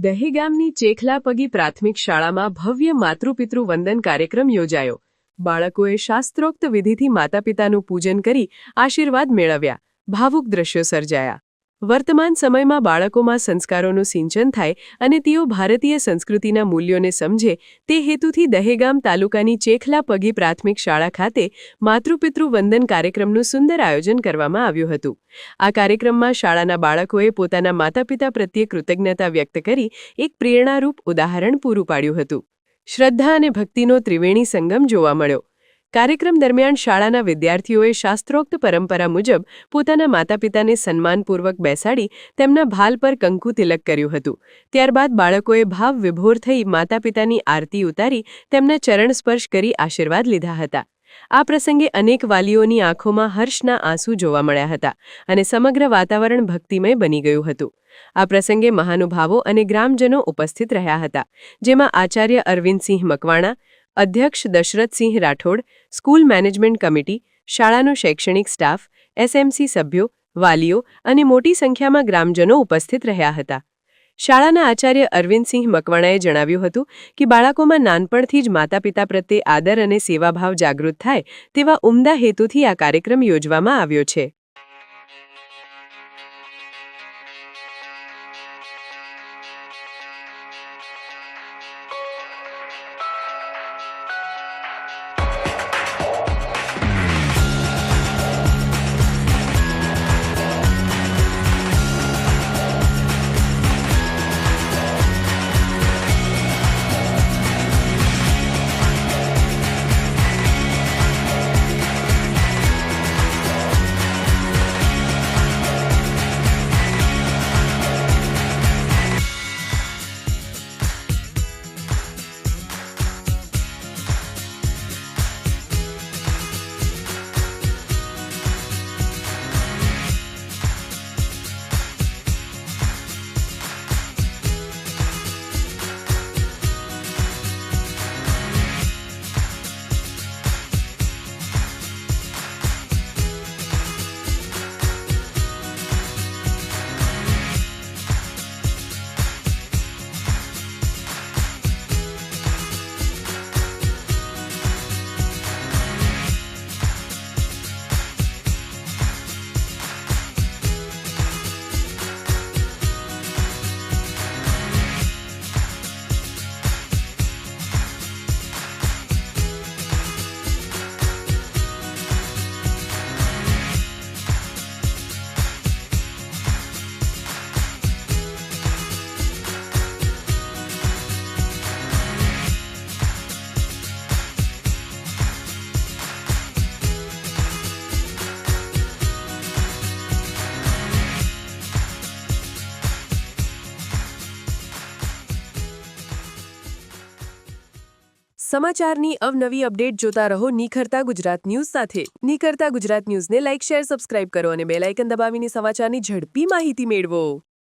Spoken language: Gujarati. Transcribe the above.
દહેગામની ચેખલાપગી પ્રાથમિક શાળામાં ભવ્ય માતૃપિતૃ વંદન કાર્યક્રમ યોજાયો. બાળકોએ શાસ્ત્રોક્ત વિધિથી માતાપિતાનું પૂજન કરી આશીર્વાદ મેળવ્યા. ભાવુક દ્રશ્યો સર્જાયા. વર્તમાન સમયમાં બાળકોમાં સંસ્કારોનું સિંચન થાય અને તેઓ ભારતીય સંસ્કૃતિના મૂલ્યોને સમજે તે હેતુથી દહેગામ તાલુકાની ચેખલાપગી પ્રાથમિક શાળા ખાતે માતૃપિતૃ વંદન કાર્યક્રમનું સુંદર આયોજન કરવામાં આવ્યું હતું. આ કાર્યક્રમમાં શાળાના બાળકોએ પોતાના માતાપિતા પ્રત્યે કૃતજ્ઞતા વ્યક્ત કરી એક પ્રેરણારૂપ ઉદાહરણ પૂરું પાડ્યું હતું. શ્રદ્ધા અને ભક્તિનો ત્રિવેણી સંગમ જોવા મળ્યો. કાર્યક્રમ દરમિયાન શાળાના વિદ્યાર્થીઓએ શાસ્ત્રોક્ત પરંપરા મુજબ પોતાના માતાપિતાને સન્માનપૂર્વક બેસાડી તેમના ભાલ પર કંકુ તિલક કર્યું હતું. ત્યારબાદ બાળકોએ ભાવ વિભોર થઈ માતાપિતાની આરતી ઉતારી તેમના ચરણ સ્પર્શ કરી આશીર્વાદ લીધા હતા. આ પ્રસંગે અનેક વાલીઓની આંખોમાં હર્ષના આંસુ જોવા મળ્યા હતા અને સમગ્ર વાતાવરણ ભક્તિમય બની ગયું હતું. આ પ્રસંગે મહાનુભાવો અને ગ્રામજનો ઉપસ્થિત રહ્યા હતા, જેમાં આચાર્ય અરવિંદસિંહ મકવાણા, અધ્યક્ષ Dashrathsinh Rathod, school management committee, શાળાનો શૈક્ષણિક સ્ટાફ, એસએમસી સભ્યો, વાલીઓ અને મોટી સંખ્યામાં ગ્રામજનો ઉપસ્થિત રહ્યા હતા. શાળાના આચાર્ય અરવિંદસિંહ મકવાણાએ જણાવ્યું હતું કે બાળકોમાં નાનપણથી જ માતાપિતા પ્રત્યે આદર અને સેવાભાવ જાગૃત થાય તેવા ઉમદા હેતુથી આ કાર્યક્રમ યોજવામાં આવ્યો છે. સમાચારની અવનવી અપડેટ જોતા રહો નિખરતા ગુજરાત ન્યૂઝ સાથે. નિખરતા ગુજરાત ન્યૂઝને લાઇક, શેર, સબસ્ક્રાઇબ કરો અને બેલ આઇકન દબાવીને સમાચારની ઝડપી માહિતી મેળવો.